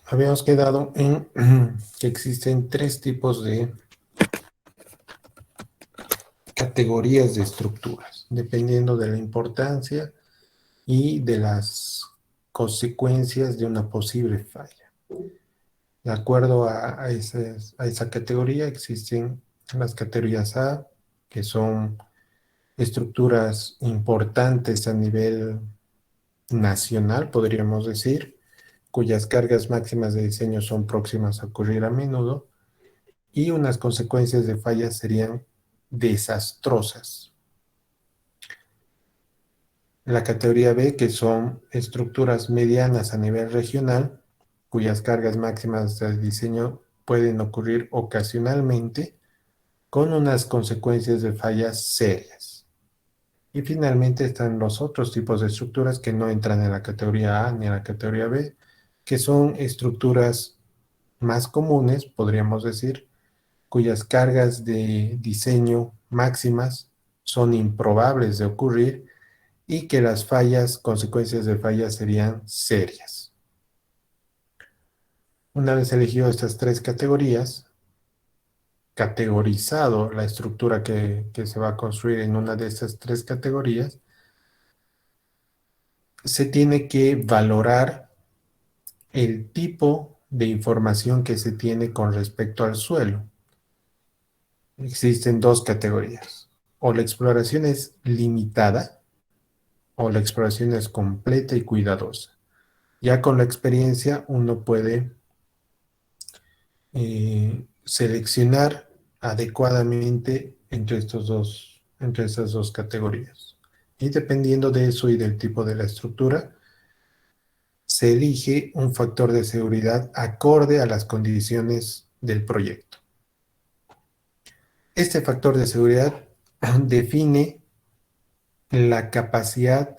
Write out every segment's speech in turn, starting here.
Habíamos quedado en que existen tres tipos de categorías de estructuras, dependiendo de la importancia y de las consecuencias de una posible falla. De acuerdo a esa categoría, existen las categorías A, que son estructuras importantes a nivel nacional, podríamos decir, cuyas cargas máximas de diseño son próximas a ocurrir a menudo, y unas consecuencias de fallas serían desastrosas. La categoría B, que son estructuras medianas a nivel regional, cuyas cargas máximas de diseño pueden ocurrir ocasionalmente con unas consecuencias de fallas serias. Y finalmente están los otros tipos de estructuras que no entran en la categoría A ni en la categoría B, que son estructuras más comunes, podríamos decir, cuyas cargas de diseño máximas son improbables de ocurrir y que las fallas, consecuencias de fallas serían serias. Una vez elegido estas tres categorías, categorizado la estructura que se va a construir en una de estas tres categorías, se tiene que valorar el tipo de información que se tiene con respecto al suelo. Existen dos categorías. O la exploración es limitada o la exploración es completa y cuidadosa. Ya con la experiencia uno puede seleccionar adecuadamente entre estas dos categorías. Y dependiendo de eso y del tipo de la estructura, se elige un factor de seguridad acorde a las condiciones del proyecto. Este factor de seguridad define la capacidad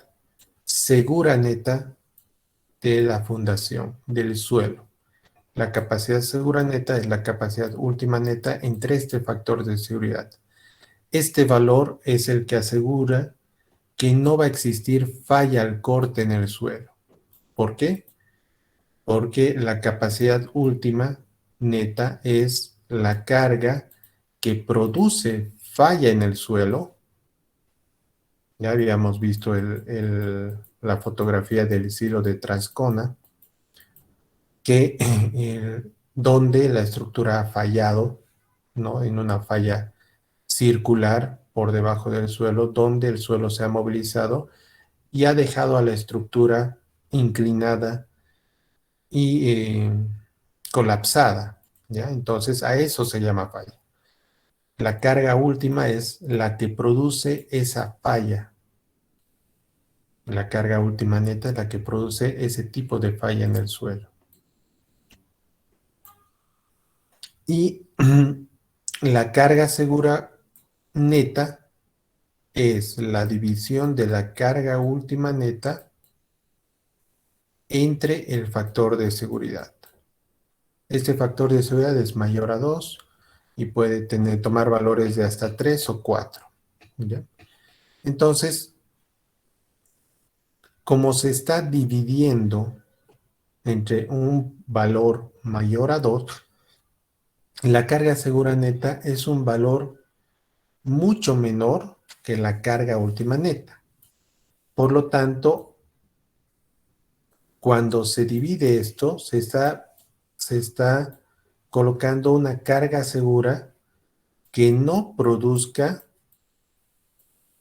segura neta de la fundación, del suelo. La capacidad segura neta es la capacidad última neta entre este factor de seguridad. Este valor es el que asegura que no va a existir falla al corte en el suelo. ¿Por qué? Porque la capacidad última neta es la carga que produce falla en el suelo. Ya habíamos visto la fotografía del silo de Transcona, que donde la estructura ha fallado, ¿no? En una falla circular por debajo del suelo, donde el suelo se ha movilizado y ha dejado a la estructura inclinada y colapsada, ¿ya? Entonces a eso se llama falla. La carga última es la que produce esa falla. La carga última neta es la que produce ese tipo de falla en el suelo. Y la carga segura neta es la división de la carga última neta entre el factor de seguridad. Este factor de seguridad es mayor a 2 y puede tomar valores de hasta 3 o 4. ¿Ya? Entonces, como se está dividiendo entre un valor mayor a 2, la carga segura neta es un valor mucho menor que la carga última neta. Por lo tanto, cuando se divide esto, se está colocando una carga segura que no produzca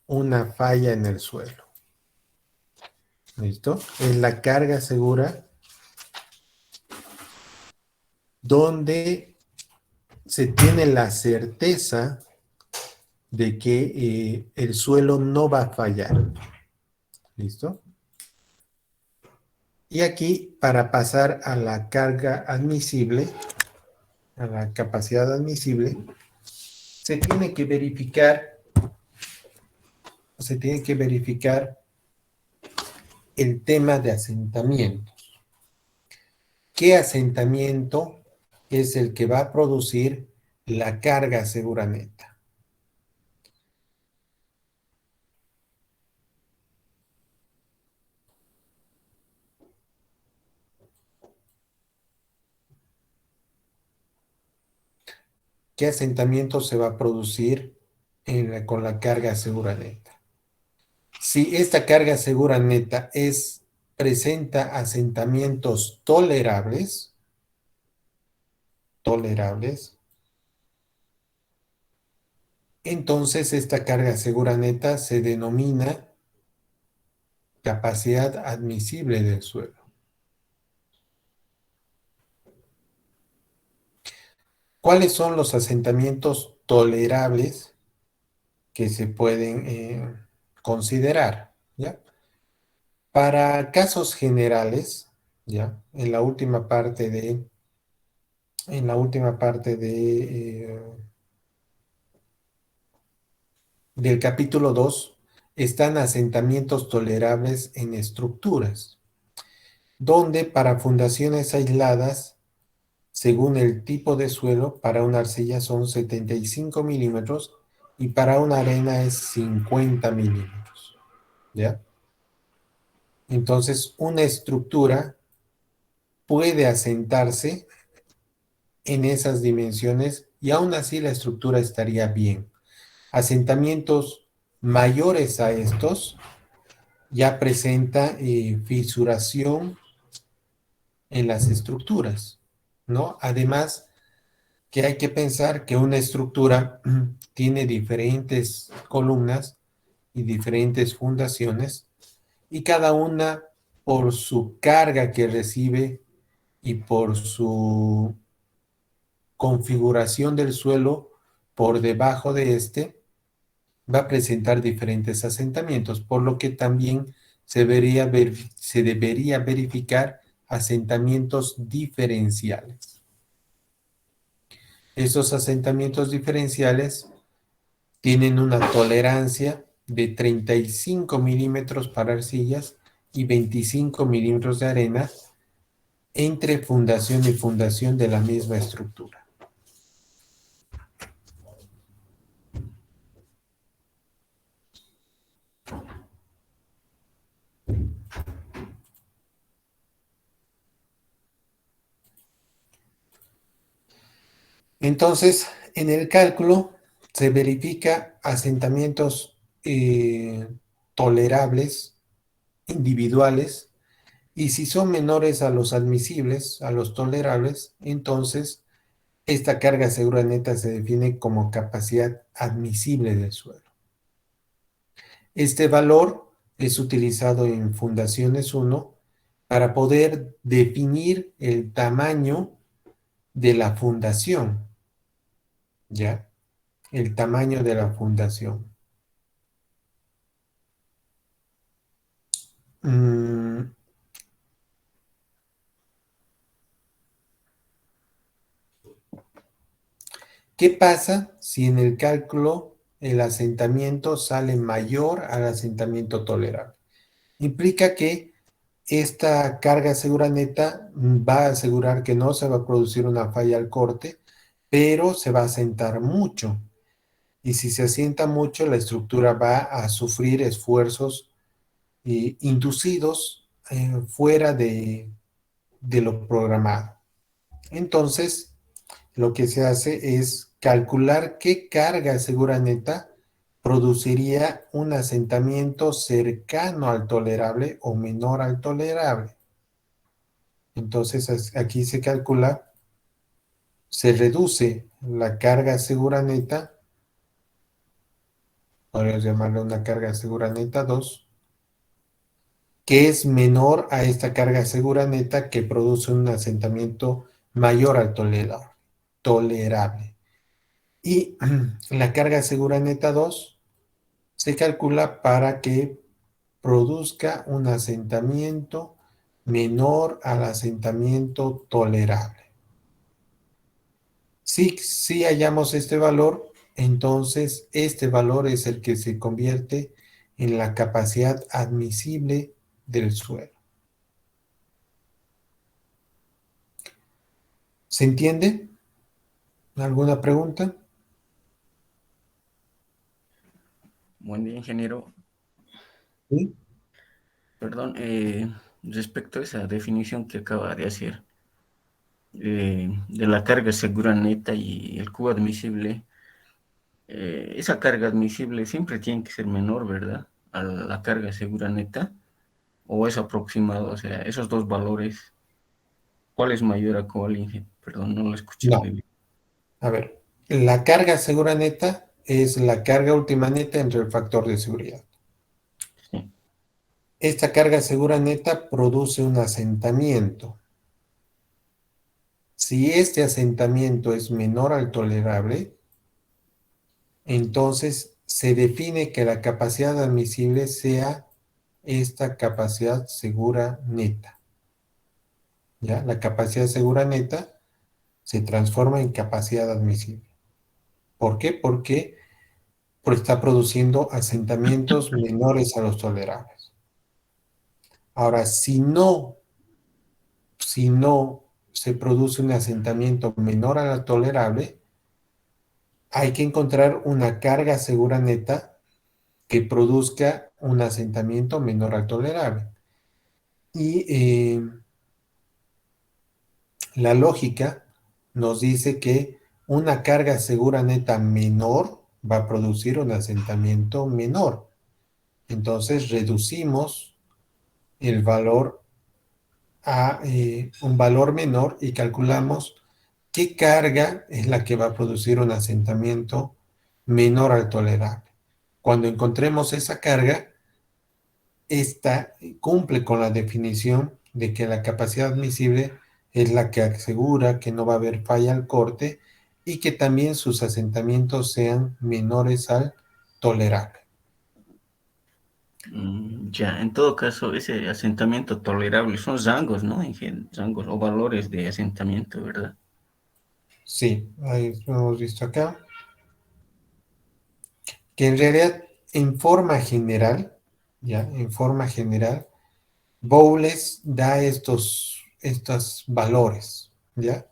una falla en el suelo. ¿Listo? Es la carga segura donde se tiene la certeza de que el suelo no va a fallar. ¿Listo? Y aquí, para pasar a la carga admisible, a la capacidad admisible, se tiene que verificar, se tiene que verificar el tema de asentamiento. ¿Qué asentamiento es el que va a producir la carga segura neta? qué asentamiento se va a producir con la carga segura neta. Si esta carga segura neta presenta asentamientos tolerables, entonces esta carga segura neta se denomina capacidad admisible del suelo. ¿Cuáles son los asentamientos tolerables que se pueden considerar? ¿Ya? Para casos generales, ¿ya? En la última parte del capítulo 2 están asentamientos tolerables en estructuras, donde para fundaciones aisladas, según el tipo de suelo, para una arcilla son 75 milímetros y para una arena es 50 milímetros. ¿Ya? Entonces, una estructura puede asentarse en esas dimensiones y aún así la estructura estaría bien. Asentamientos mayores a estos ya presenta fisuración en las estructuras, ¿no? Además, que hay que pensar que una estructura tiene diferentes columnas y diferentes fundaciones y cada una por su carga que recibe y por su configuración del suelo por debajo de este, va a presentar diferentes asentamientos, por lo que también se debería verificar asentamientos diferenciales. Estos asentamientos diferenciales tienen una tolerancia de 35 milímetros para arcillas y 25 milímetros de arena entre fundación y fundación de la misma estructura. Entonces, en el cálculo se verifica asentamientos tolerables, individuales, y si son menores a los admisibles, a los tolerables, entonces esta carga segura neta se define como capacidad admisible del suelo. Este valor es utilizado en Fundaciones 1 para poder definir el tamaño de la fundación, ¿ya? El tamaño de la fundación. Mm, ¿Qué pasa si en el cálculo el asentamiento sale mayor al asentamiento tolerable? Implica que esta carga segura neta va a asegurar que no se va a producir una falla al corte, pero se va a asentar mucho. Y si se asienta mucho, la estructura va a sufrir esfuerzos inducidos fuera de lo programado. Entonces, lo que se hace es calcular qué carga segura neta produciría un asentamiento cercano al tolerable o menor al tolerable. Entonces, aquí se calcula, se reduce la carga segura neta, podríamos llamarle una carga segura neta 2, que es menor a esta carga segura neta que produce un asentamiento mayor al tolerable. Y la carga segura neta 2 se calcula para que produzca un asentamiento menor al asentamiento tolerable. Si hallamos este valor, entonces este valor es el que se convierte en la capacidad admisible del suelo. ¿Se entiende? ¿Alguna pregunta? Buen día, ingeniero. ¿Sí? Perdón, respecto a esa definición que acaba de hacer, de la carga segura neta y el cubo admisible, esa carga admisible siempre tiene que ser menor, ¿verdad? A la carga segura neta, o es aproximado, o sea, esos dos valores, ¿cuál es mayor a cuál? Perdón, no lo escuché muy No, bien. a ver, la carga segura neta es la carga última neta entre el factor de seguridad. Sí. Esta carga segura neta produce un asentamiento. Si este asentamiento es menor al tolerable, entonces se define que la capacidad admisible sea esta capacidad segura neta. ¿Ya? La capacidad segura neta se transforma en capacidad admisible. ¿Por qué? Porque está produciendo asentamientos menores a los tolerables. Ahora, si no se produce un asentamiento menor a la tolerable, hay que encontrar una carga segura neta que produzca un asentamiento menor al tolerable. Y la lógica nos dice que una carga segura neta menor va a producir un asentamiento menor. Entonces reducimos el valor a un valor menor y calculamos qué carga es la que va a producir un asentamiento menor al tolerable. Cuando encontremos esa carga, esta cumple con la definición de que la capacidad admisible es la que asegura que no va a haber falla al corte y que también sus asentamientos sean menores al tolerable. Ya, en todo caso, ese asentamiento tolerable son rangos, ¿no? Rangos o valores de asentamiento, ¿verdad? Sí, ahí lo hemos visto acá, que en realidad en forma general, ya, en forma general, Bowles da estos valores, ¿ya?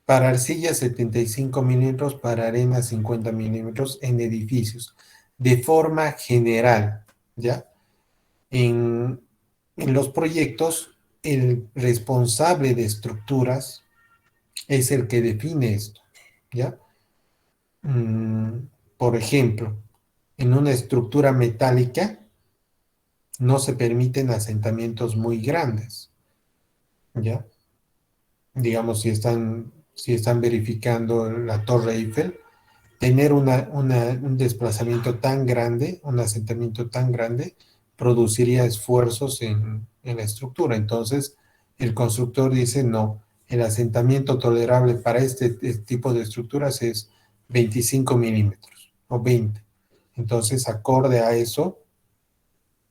Para arcilla 75 milímetros, para arena 50 milímetros en edificios, de forma general, ¿ya? En, en los proyectos, el responsable de estructuras es el que define esto, ¿ya? Mm, por ejemplo, en una estructura metálica no se permiten asentamientos muy grandes, ¿ya? Digamos, si están verificando la Torre Eiffel, tener un desplazamiento tan grande, un asentamiento tan grande, produciría esfuerzos en la estructura. Entonces, el constructor dice, no, el asentamiento tolerable para este tipo de estructuras es 25 milímetros o 20. Entonces, acorde a eso,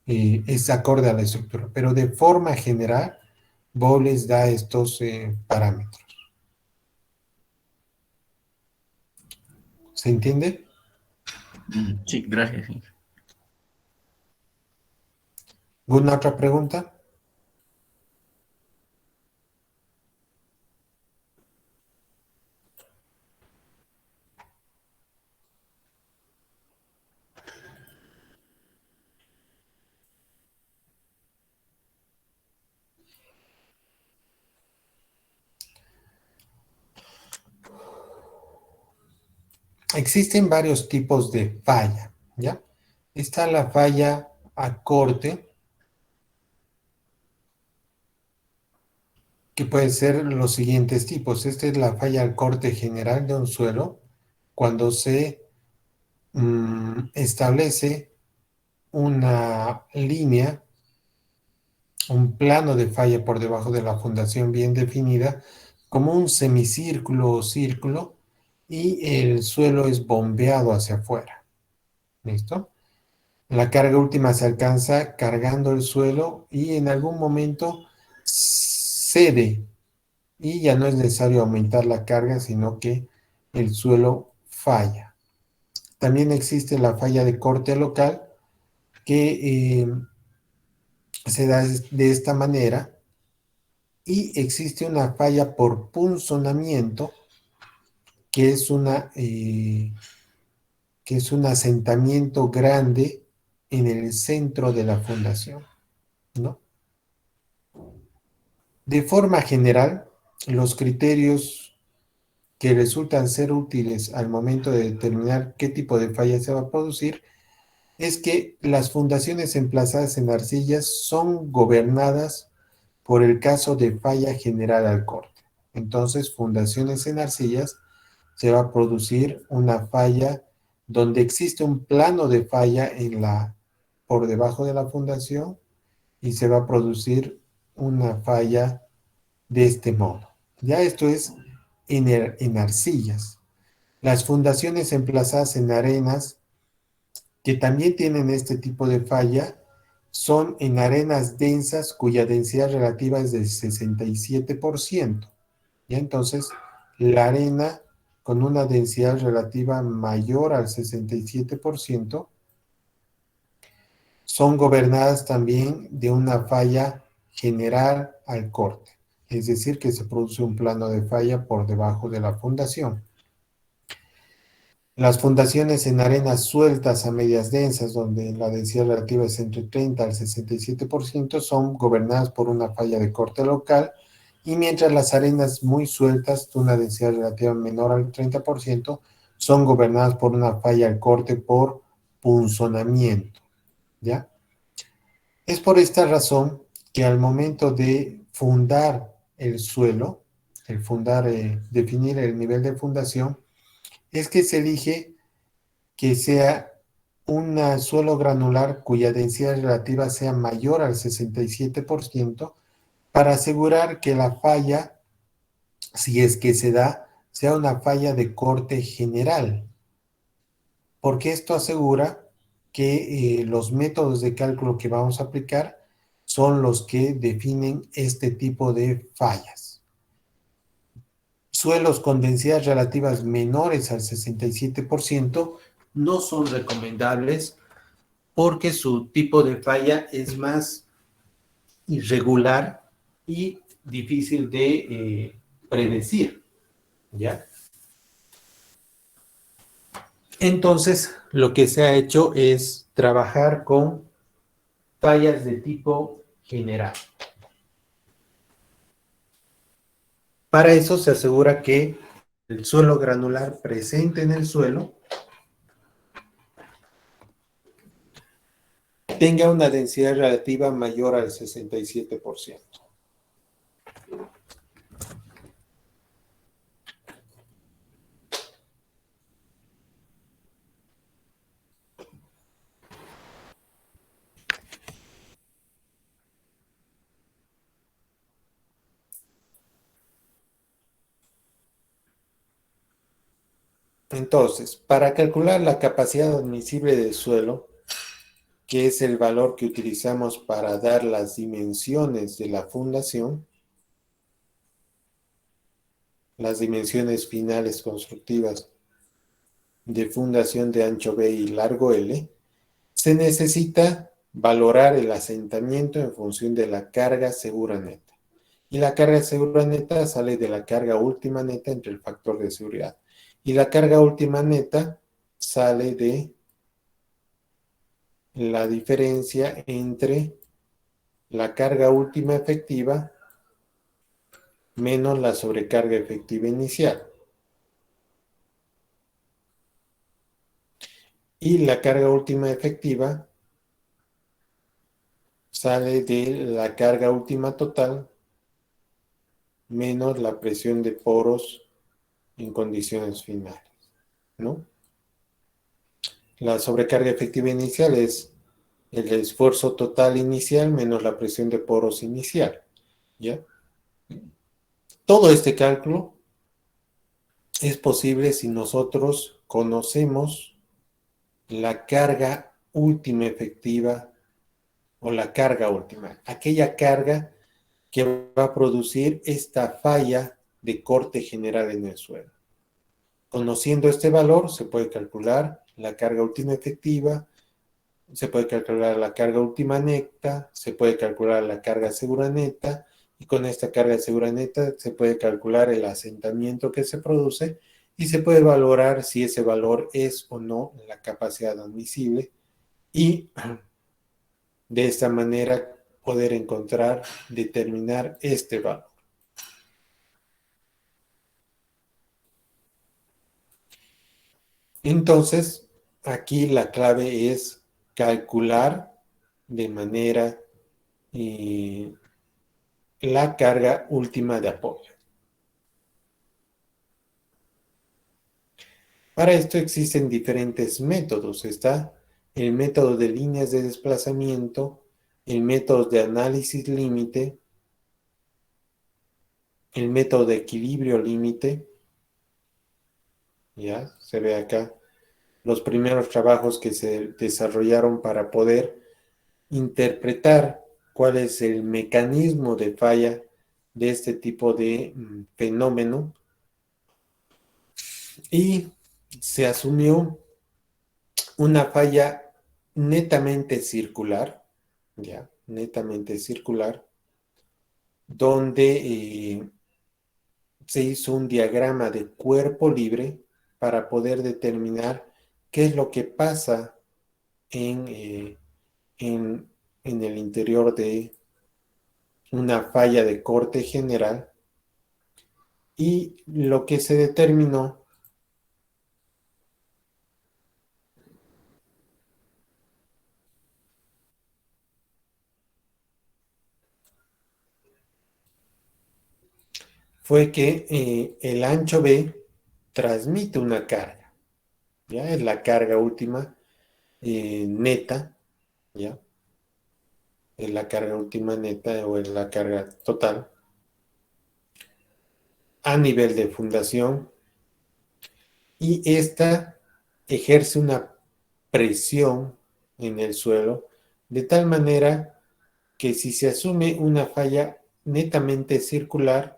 es acorde a la estructura. Pero de forma general, Bowles da estos parámetros. ¿Se entiende? Sí, gracias. Sí. ¿Alguna otra pregunta? Existen varios tipos de falla, ¿ya? Está la falla a corte, que puede ser los siguientes tipos. Esta es la falla al corte general de un suelo cuando se establece una línea, un plano de falla por debajo de la fundación bien definida, como un semicírculo o círculo, y el suelo es bombeado hacia afuera. ¿Listo? La carga última se alcanza cargando el suelo y en algún momento cede y ya no es necesario aumentar la carga, sino que el suelo falla. También existe la falla de corte local que se da de esta manera y existe una falla por punzonamiento que es un asentamiento grande en el centro de la fundación, ¿no? De forma general, los criterios que resultan ser útiles al momento de determinar qué tipo de falla se va a producir es que las fundaciones emplazadas en arcillas son gobernadas por el caso de falla general al corte. Entonces, fundaciones en arcillas se va a producir una falla donde existe un plano de falla por debajo de la fundación y se va a producir una falla de este modo. Ya esto es en arcillas. Las fundaciones emplazadas en arenas que también tienen este tipo de falla son en arenas densas cuya densidad relativa es del 67%. ¿Ya? Entonces, la arena con una densidad relativa mayor al 67% son gobernadas también de una falla general al corte, es decir, que se produce un plano de falla por debajo de la fundación. Las fundaciones en arenas sueltas a medias densas, donde la densidad relativa es entre 30 al 67%, son gobernadas por una falla de corte local, y mientras las arenas muy sueltas, de una densidad relativa menor al 30%, son gobernadas por una falla al corte por punzonamiento. ¿Ya? Es por esta razón que al momento de fundar el suelo, definir el nivel de fundación, es que se elige que sea un suelo granular cuya densidad relativa sea mayor al 67% para asegurar que la falla, si es que se da, sea una falla de corte general, porque esto asegura que los métodos de cálculo que vamos a aplicar son los que definen este tipo de fallas. Suelos con densidades relativas menores al 67% no son recomendables porque su tipo de falla es más irregular y difícil de predecir, ¿ya? Entonces, lo que se ha hecho es trabajar con fallas de tipo general. Para eso se asegura que el suelo granular presente en el suelo tenga una densidad relativa mayor al 67%. Entonces, para calcular la capacidad admisible del suelo, que es el valor que utilizamos para dar las dimensiones de la fundación, las dimensiones finales constructivas de fundación de ancho B y largo L, se necesita valorar el asentamiento en función de la carga segura neta. Y la carga segura neta sale de la carga última neta entre el factor de seguridad. Y la carga última neta sale de la diferencia entre la carga última efectiva menos la sobrecarga efectiva inicial. Y la carga última efectiva sale de la carga última total menos la presión de poros en condiciones finales, ¿no? La sobrecarga efectiva inicial es el esfuerzo total inicial menos la presión de poros inicial, ¿ya? Todo este cálculo es posible si nosotros conocemos la carga última efectiva o la carga última, aquella carga que va a producir esta falla de corte general en el suelo. Conociendo este valor, se puede calcular la carga última efectiva, se puede calcular la carga última neta, se puede calcular la carga segura neta, y con esta carga segura neta se puede calcular el asentamiento que se produce y se puede valorar si ese valor es o no la capacidad admisible, y de esta manera poder determinar este valor. Entonces, aquí la clave es calcular de manera la carga última de apoyo. Para esto existen diferentes métodos. Está el método de líneas de desplazamiento, el método de análisis límite, el método de equilibrio límite. Ya se ve acá los primeros trabajos que se desarrollaron para poder interpretar cuál es el mecanismo de falla de este tipo de fenómeno, y se asumió una falla netamente circular, ya, netamente circular, donde se hizo un diagrama de cuerpo libre para poder determinar qué es lo que pasa en, eh, en, en el interior de una falla de corte general, y lo que se determinó fue que el ancho B transmite una carga, ¿ya? Es la carga última neta, ¿ya? Es la carga última neta o es la carga total a nivel de fundación, y esta ejerce una presión en el suelo de tal manera que si se asume una falla netamente circular,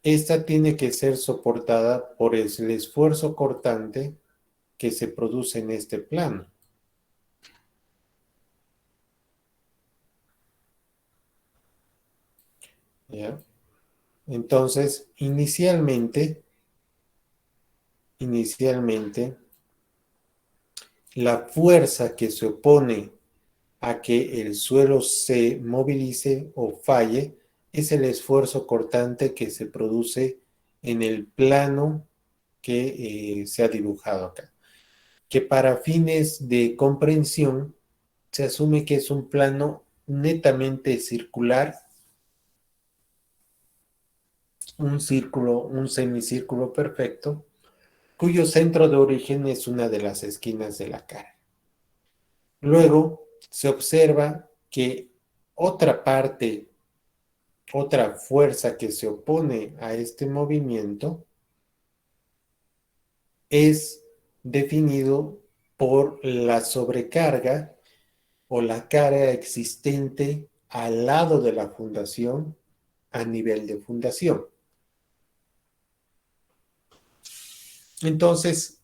esta tiene que ser soportada por el esfuerzo cortante que se produce en este plano. ¿Ya? Entonces, inicialmente, la fuerza que se opone a que el suelo se movilice o falle es el esfuerzo cortante que se produce en el plano que se ha dibujado acá, que para fines de comprensión se asume que es un plano netamente circular, un círculo, un semicírculo perfecto, cuyo centro de origen es una de las esquinas de la cara. Luego se observa que otra parte, otra fuerza que se opone a este movimiento es definido por la sobrecarga o la carga existente al lado de la fundación a nivel de fundación. Entonces,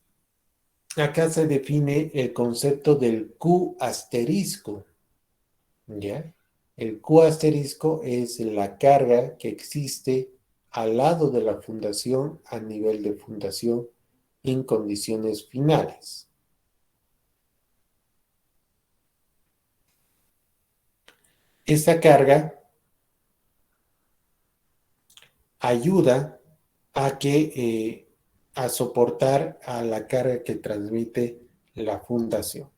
acá se define el concepto del Q asterisco, ¿ya? El Q asterisco es la carga que existe al lado de la fundación a nivel de fundación en condiciones finales. Esta carga ayuda a que a soportar a la carga que transmite la fundación.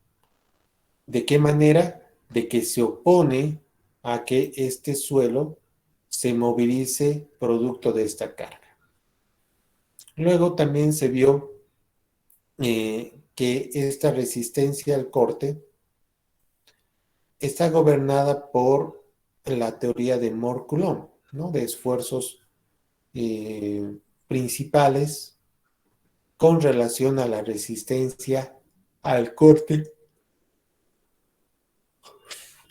¿De qué manera? De que se opone a que este suelo se movilice producto de esta carga. Luego también se vio que esta resistencia al corte está gobernada por la teoría de Mohr-Coulomb, ¿no? De esfuerzos principales con relación a la resistencia al corte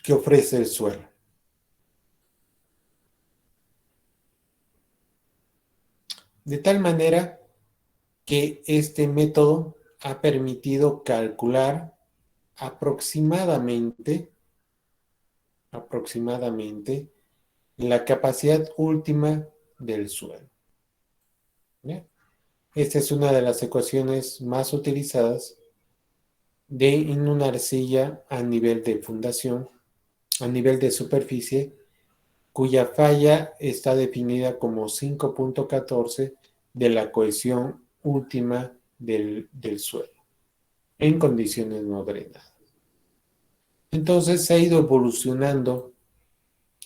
que ofrece el suelo. De tal manera que este método ha permitido calcular aproximadamente la capacidad última del suelo. ¿Bien? Esta es una de las ecuaciones más utilizadas en una arcilla a nivel de fundación, a nivel de superficie, cuya falla está definida como 5.14 de la cohesión última del suelo en condiciones no drenadas. Entonces se ha ido evolucionando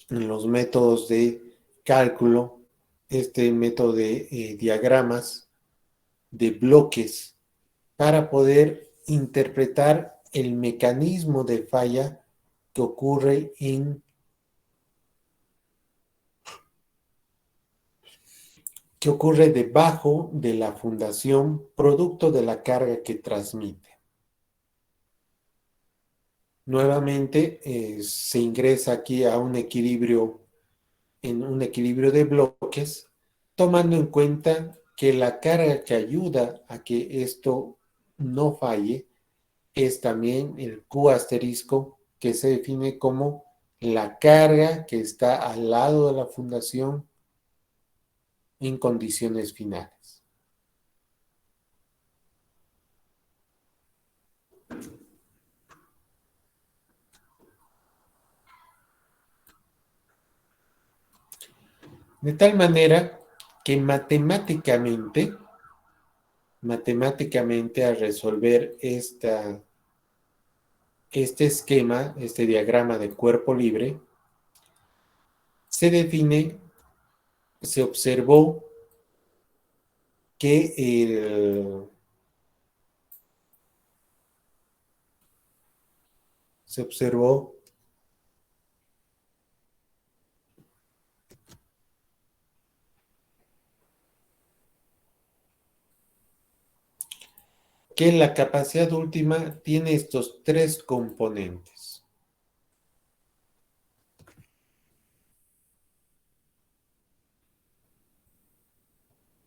en los métodos de cálculo, este método de diagramas de bloques para poder interpretar el mecanismo de falla que ocurre debajo de la fundación producto de la carga que transmite. Nuevamente se ingresa aquí a un equilibrio, en un equilibrio de bloques, tomando en cuenta que la carga que ayuda a que esto no falle es también el Q asterisco, que se define como la carga que está al lado de la fundación en condiciones finales. De tal manera que matemáticamente al resolver este esquema, este diagrama de cuerpo libre, se observó que se observó que la capacidad última tiene estos tres componentes.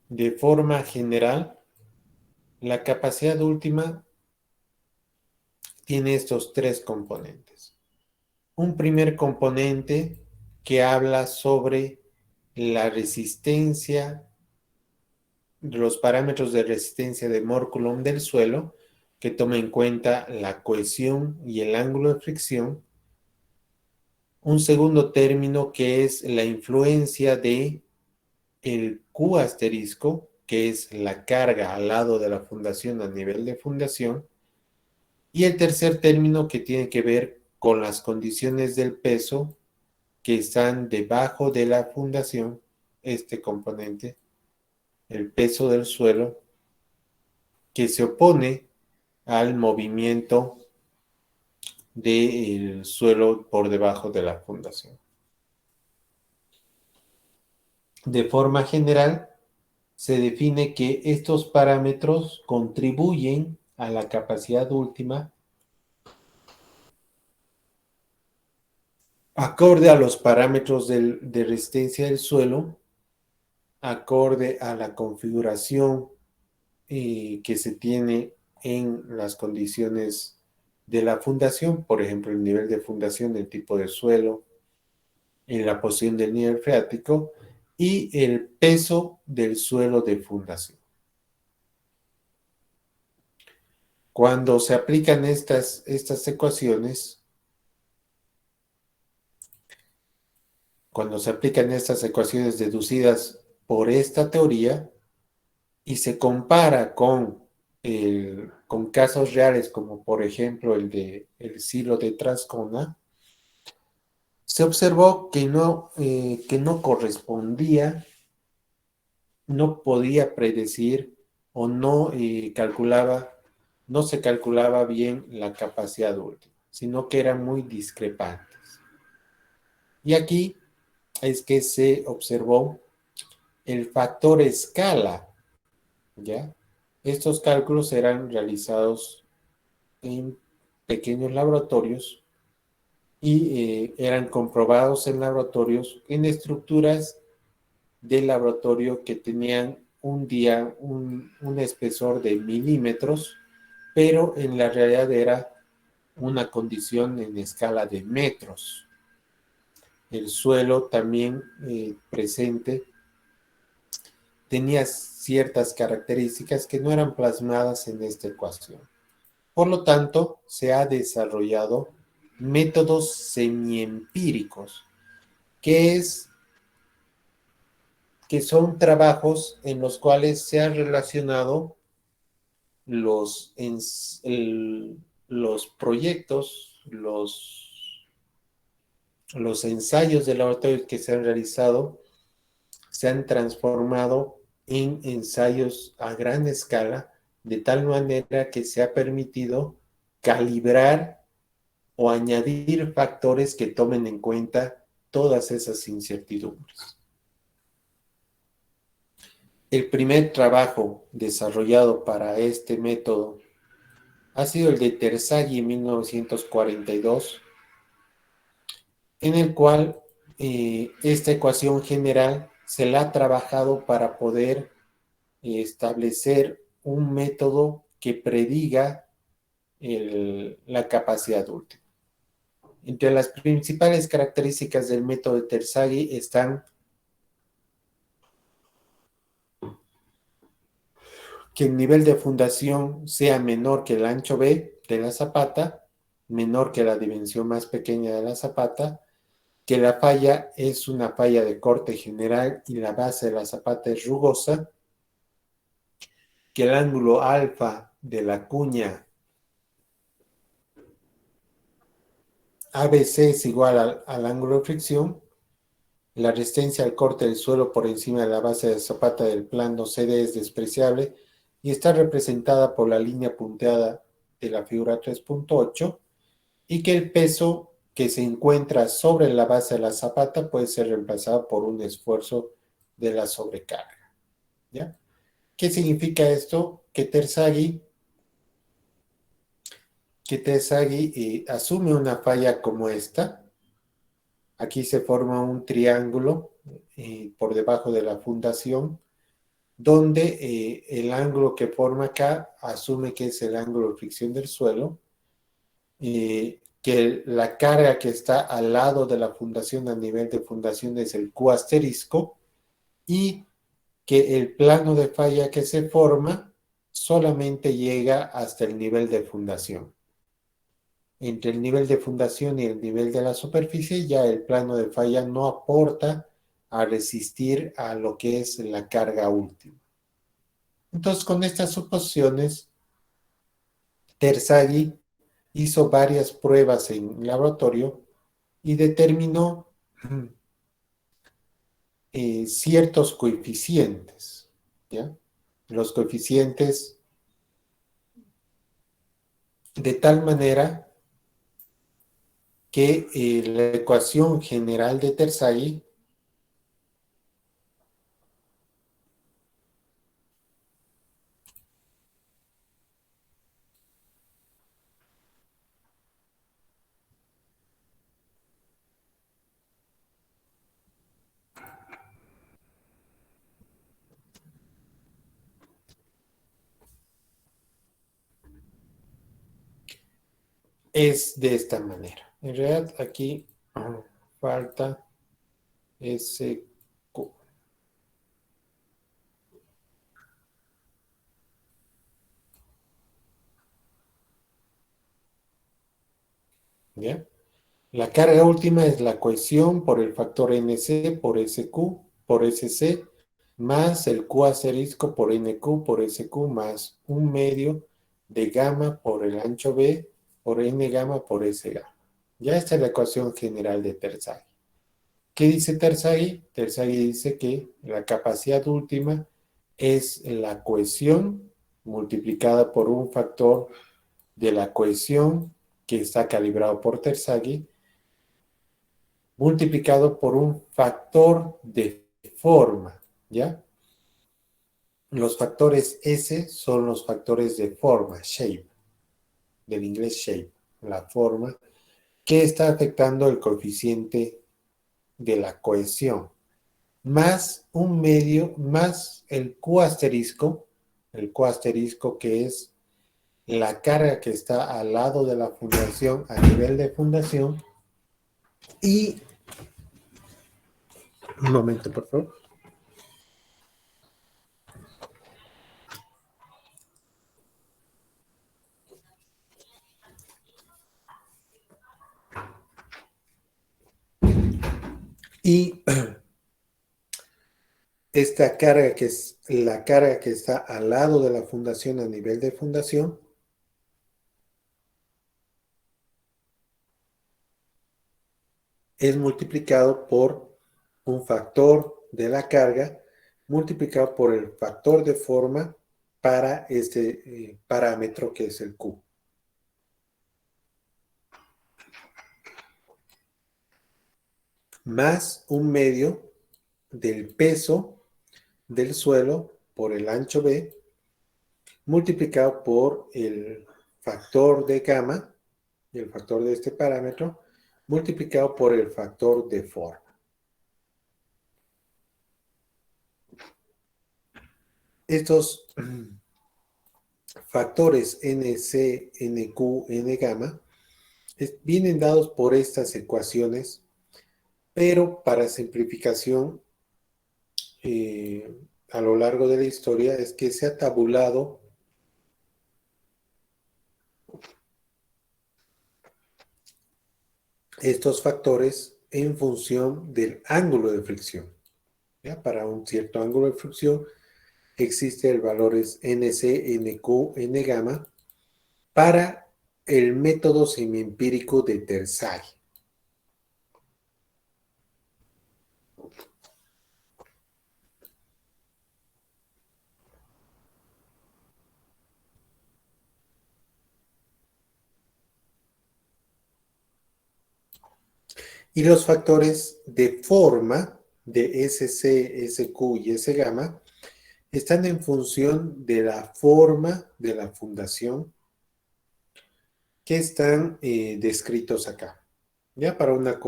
De forma general, la capacidad última tiene estos tres componentes. Un primer componente que habla sobre la resistencia, los parámetros de resistencia de Mohr-Coulomb del suelo, que toma en cuenta la cohesión y el ángulo de fricción. Un segundo término que es la influencia de el Q asterisco, que es la carga al lado de la fundación a nivel de fundación. Y el tercer término que tiene que ver con las condiciones del peso que están debajo de la fundación, este componente, el peso del suelo, que se opone al movimiento del suelo por debajo de la fundación. De forma general, se define que estos parámetros contribuyen a la capacidad última acorde a los parámetros de resistencia del suelo, acorde a la configuración que se tiene en las condiciones de la fundación, por ejemplo, el nivel de fundación, el tipo de suelo, en la posición del nivel freático y el peso del suelo de fundación. Cuando se aplican estas ecuaciones, deducidas por esta teoría y se compara con casos reales, como por ejemplo el silo de Transcona, se observó que no correspondía, no podía predecir o no se calculaba bien la capacidad última, sino que eran muy discrepantes. Y aquí es que se observó el factor escala, ¿ya? Estos cálculos eran realizados en pequeños laboratorios y eran comprobados en laboratorios, en estructuras de laboratorio que tenían un espesor de milímetros, pero en la realidad era una condición en escala de metros. El suelo también presente tenía ciertas características que no eran plasmadas en esta ecuación. Por lo tanto, se ha desarrollado métodos semiempíricos. ¿Qué que son trabajos en los cuales se han relacionado los, los proyectos, los ensayos de laboratorio que se han realizado, se han transformado en ensayos a gran escala, de tal manera que se ha permitido calibrar o añadir factores que tomen en cuenta todas esas incertidumbres. El primer trabajo desarrollado para este método ha sido el de Terzaghi en 1942, en el cual esta ecuación general se la ha trabajado para poder establecer un método que prediga la capacidad última. Entre las principales características del método de Terzaghi están que el nivel de fundación sea menor que el ancho B de la zapata, menor que la dimensión más pequeña de la zapata, que la falla es una falla de corte general y la base de la zapata es rugosa, que el ángulo alfa de la cuña ABC es igual al ángulo de fricción, la resistencia al corte del suelo por encima de la base de la zapata del plano CD es despreciable y está representada por la línea punteada de la figura 3.8 y que el peso que se encuentra sobre la base de la zapata puede ser reemplazado por un esfuerzo de la sobrecarga. ¿Ya? ¿Qué significa esto? Que Terzaghi asume una falla como esta. Aquí se forma un triángulo por debajo de la fundación, donde el ángulo que forma acá asume que es el ángulo de fricción del suelo, que la carga que está al lado de la fundación a nivel de fundación es el Q asterisco y que el plano de falla que se forma solamente llega hasta el nivel de fundación. Entre el nivel de fundación y el nivel de la superficie, ya el plano de falla no aporta a resistir a lo que es la carga última. Entonces, con estas suposiciones, Terzaghi hizo varias pruebas en laboratorio y determinó ciertos coeficientes, ¿ya? Los coeficientes de tal manera que la ecuación general de Terzaghi es de esta manera. En realidad aquí falta ese Q. ¿Ya? La carga última es la cohesión por el factor NC por SQ por SC más el Q asterisco por NQ por SQ más un medio de gamma por el ancho B por N gamma por S gamma. Ya esta es la ecuación general de Terzaghi. ¿Qué dice Terzaghi? Terzaghi dice que la capacidad última es la cohesión multiplicada por un factor de la cohesión que está calibrado por Terzaghi multiplicado por un factor de forma, ¿ya? Los factores S son los factores de forma, shape, del inglés shape, la forma, que está afectando el coeficiente de la cohesión, más un medio, más el Q asterisco que es la carga que está al lado de la fundación, a nivel de fundación, y un momento, por favor. Y esta carga que es la carga que está al lado de la fundación a nivel de fundación, es multiplicado por un factor de la carga multiplicado por el factor de forma para este parámetro que es el Q. Más un medio del peso del suelo por el ancho B multiplicado por el factor de gamma, el factor de este parámetro, multiplicado por el factor de forma. Estos factores NC, NQ, N gamma vienen dados por estas ecuaciones, pero para simplificación a lo largo de la historia es que se ha tabulado estos factores en función del ángulo de fricción. ¿Ya? Para un cierto ángulo de fricción existe el valor es NC, NQ, N gamma para el método semiempírico de Terzaghi. Y los factores de forma de SC, SQ y S gamma están en función de la forma de la fundación que están descritos acá. Ya para una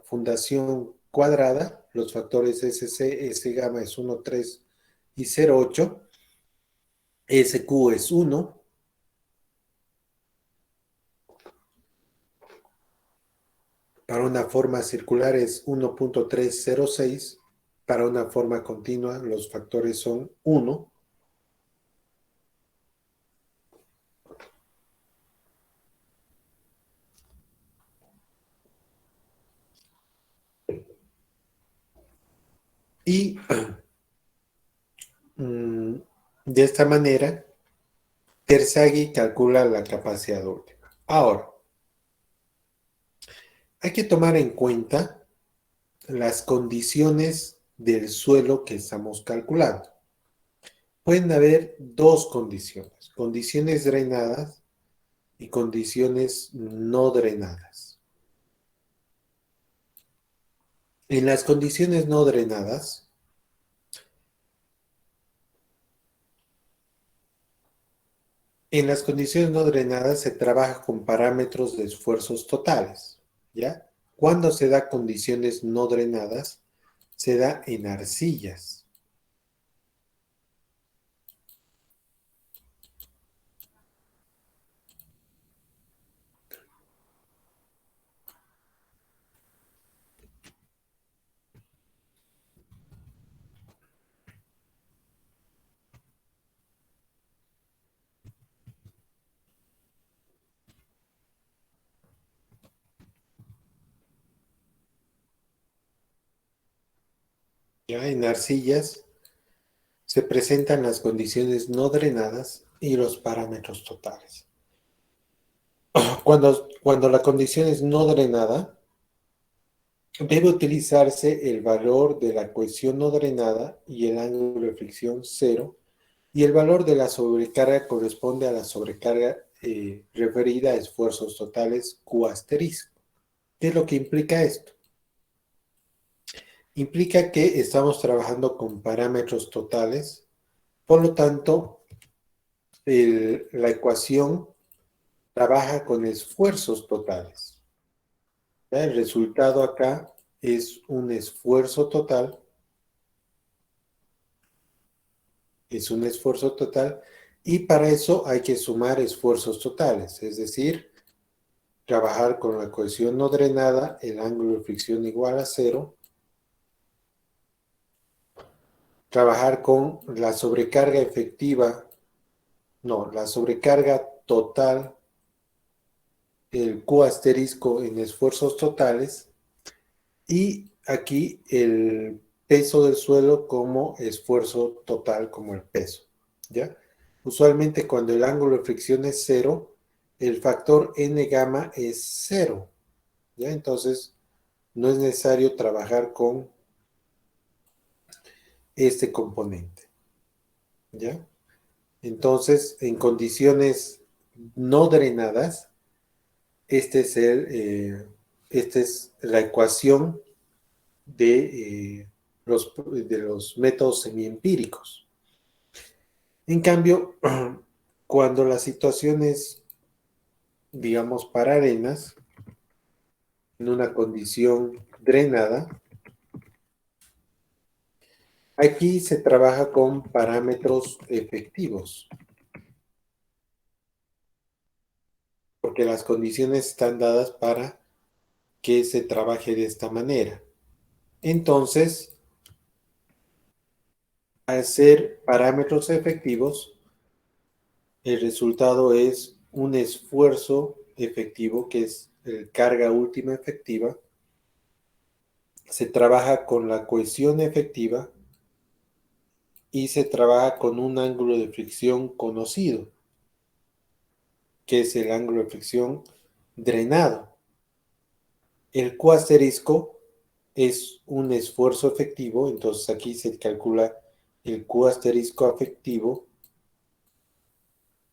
fundación cuadrada, los factores SC, S gamma es 1, 3 y 0,8. SQ es 1. Para una forma circular es 1.306. Para una forma continua, los factores son 1. Y de esta manera, Terzaghi calcula la capacidad última. Ahora, hay que tomar en cuenta las condiciones del suelo que estamos calculando. Pueden haber dos condiciones, condiciones drenadas y condiciones no drenadas. En las condiciones no drenadas, se trabaja con parámetros de esfuerzos totales, ¿ya? Cuando se da condiciones no drenadas, se da en arcillas. ¿Ya? En arcillas se presentan las condiciones no drenadas y los parámetros totales. Cuando la condición es no drenada, debe utilizarse el valor de la cohesión no drenada y el ángulo de fricción 0, y el valor de la sobrecarga corresponde a la sobrecarga referida a esfuerzos totales Q asterisco. ¿Qué es lo que implica esto? Implica que estamos trabajando con parámetros totales, por lo tanto, la ecuación trabaja con esfuerzos totales. ¿Ya? El resultado acá es un esfuerzo total, y para eso hay que sumar esfuerzos totales, es decir, trabajar con la cohesión no drenada, el ángulo de fricción igual a 0, trabajar con la sobrecarga efectiva, no, la sobrecarga total, el Q asterisco en esfuerzos totales, y aquí el peso del suelo como esfuerzo total, como el peso, ¿ya? Usualmente cuando el ángulo de fricción es cero, el factor n gamma es cero, ¿ya? Entonces, no es necesario trabajar con este componente, ¿ya? Entonces, en condiciones no drenadas, este es esta es la ecuación de los métodos semiempíricos. En cambio, cuando la situación es, digamos, para arenas, en una condición drenada, aquí se trabaja con parámetros efectivos, porque las condiciones están dadas para que se trabaje de esta manera. Entonces, al ser parámetros efectivos, el resultado es un esfuerzo efectivo, que es el carga última efectiva. Se trabaja con la cohesión efectiva y se trabaja con un ángulo de fricción conocido, que es el ángulo de fricción drenado. El Q asterisco es un esfuerzo efectivo, entonces aquí se calcula el Q asterisco efectivo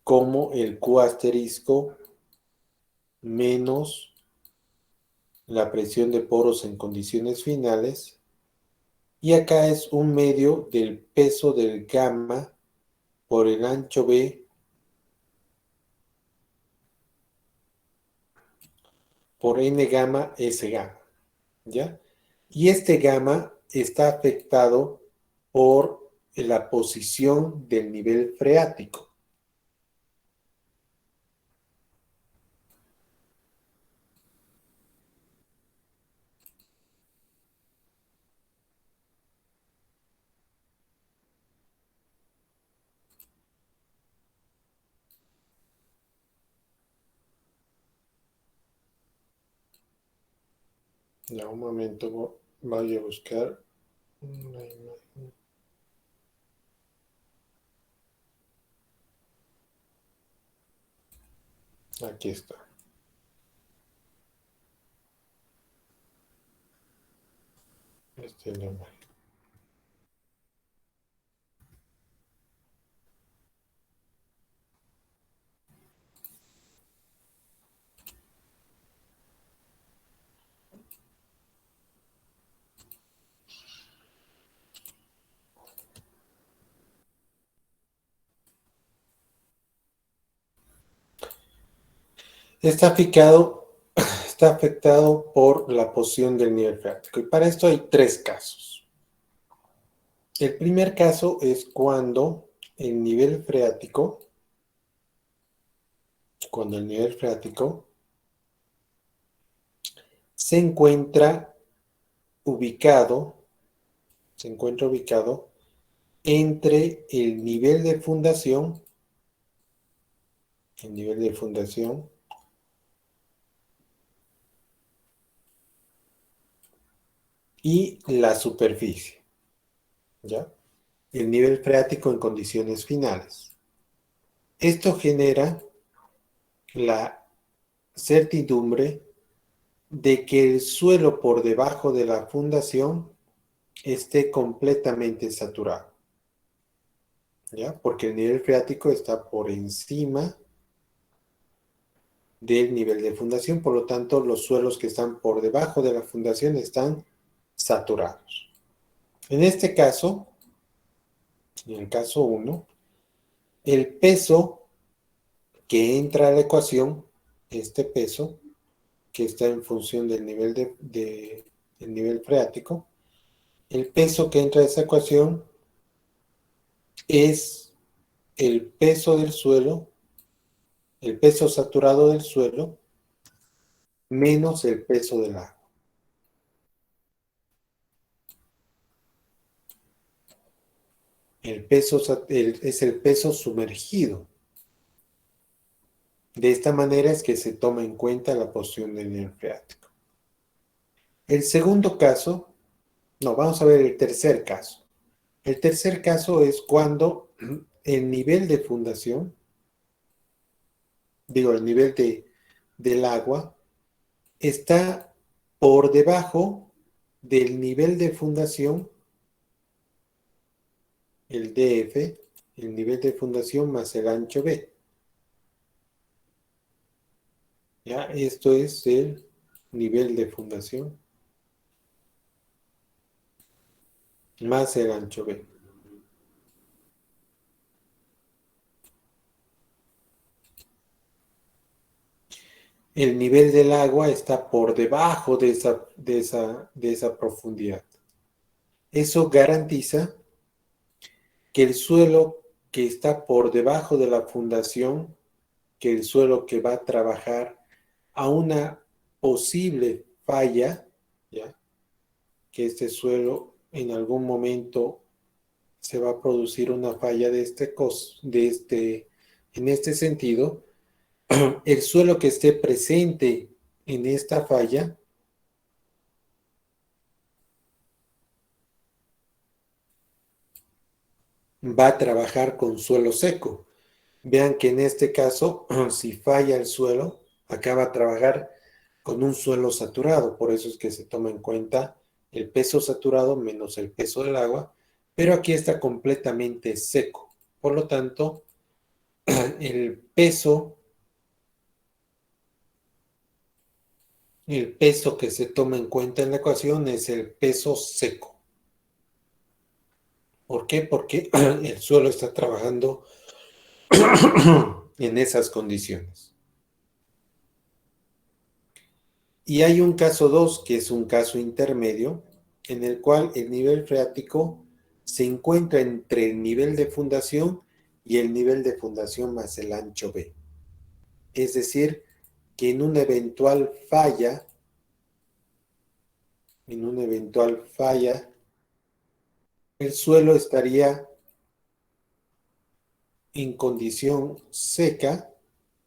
como el Q asterisco menos la presión de poros en condiciones finales, y acá es un medio del peso del gamma por el ancho B por n gamma S gamma, ¿ya? Y este gamma está afectado por la posición del nivel freático. Ya, un momento, voy a buscar una imagen. Aquí está. Este es la imagen. Está afectado por la posición del nivel freático. Y para esto hay tres casos. El primer caso es el nivel freático, cuando el nivel freático se encuentra ubicado, se encuentra ubicado entre el nivel de fundación y la superficie, ¿ya? El nivel freático en condiciones finales. Esto genera la certidumbre de que el suelo por debajo de la fundación esté completamente saturado, ¿ya? Porque el nivel freático está por encima del nivel de fundación, por lo tanto, los suelos que están por debajo de la fundación están saturados. En este caso, en el caso 1, el peso que entra a la ecuación, este peso, que está en función del nivel del nivel freático, el peso que entra a esa ecuación es el peso del suelo, el peso saturado del suelo, menos el peso del agua. El peso es el peso sumergido. De esta manera es que se toma en cuenta la posición del nivel freático. El segundo caso No, vamos a ver el tercer caso. El tercer caso es cuando el nivel de fundación, digo, el nivel del agua, está por debajo del nivel de fundación, el DF, el nivel de fundación más el ancho B. ¿Ya? Esto es el nivel de fundación más el ancho B. El nivel del agua está por debajo de esa profundidad. Eso garantiza que el suelo que está por debajo de la fundación, que el suelo que va a trabajar a una posible falla, ¿ya? Que este suelo en algún momento se va a producir una falla en este sentido, el suelo que esté presente en esta falla va a trabajar con suelo seco. Vean que en este caso, si falla el suelo, acá va a trabajar con un suelo saturado. Por eso es que se toma en cuenta el peso saturado menos el peso del agua, pero aquí está completamente seco. Por lo tanto, el peso, el peso que se toma en cuenta en la ecuación es el peso seco. ¿Por qué? Porque el suelo está trabajando en esas condiciones. Y hay un caso 2 que es un caso intermedio, en el cual el nivel freático se encuentra entre el nivel de fundación y el nivel de fundación más el ancho B. Es decir, que en una eventual falla, el suelo estaría en condición seca,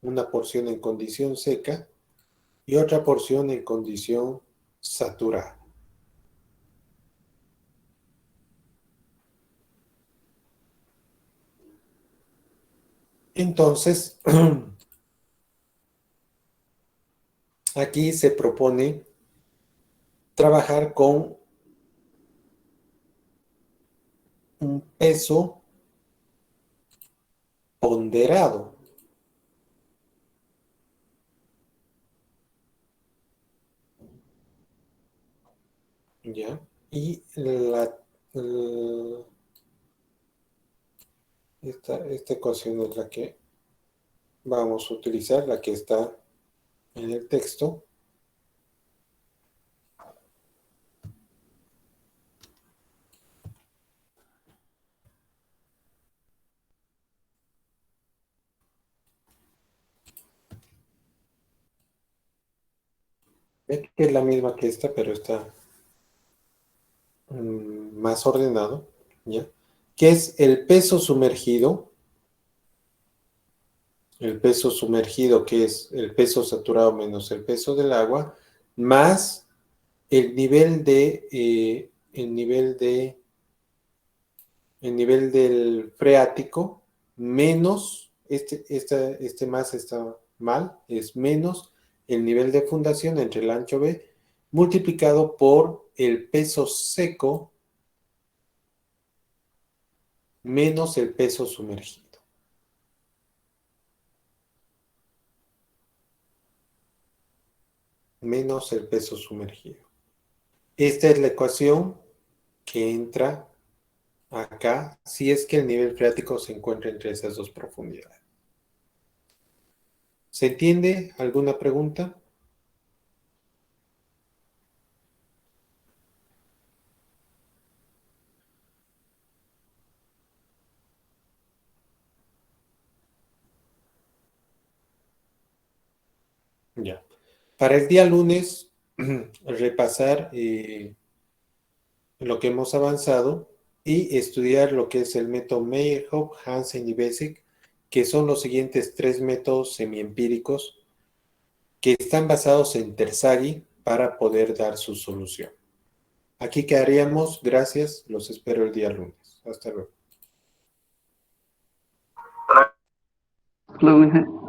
una porción en condición seca y otra porción en condición saturada. Entonces, aquí se propone trabajar con un peso ponderado, ¿ya? Y esta ecuación es la que vamos a utilizar, la que está en el texto. Que es la misma que esta, pero está más ordenado, ¿ya? Que es el peso sumergido, que es el peso saturado menos el peso del agua, más el nivel del freático, menos, este más está mal, es menos el nivel de fundación entre el ancho B, multiplicado por el peso seco menos el peso sumergido. Menos el peso sumergido. Esta es la ecuación que entra acá si es que el nivel freático se encuentra entre esas dos profundidades. ¿Se entiende? ¿Alguna pregunta? Ya. Para el día lunes, repasar lo que hemos avanzado y estudiar lo que es el método Meyerhoff, Hansen y Bessick, que son los siguientes tres métodos semiempíricos que están basados en Terzaghi para poder dar su solución. Aquí quedaríamos. Gracias. Los espero el día lunes. Hasta luego. Luego,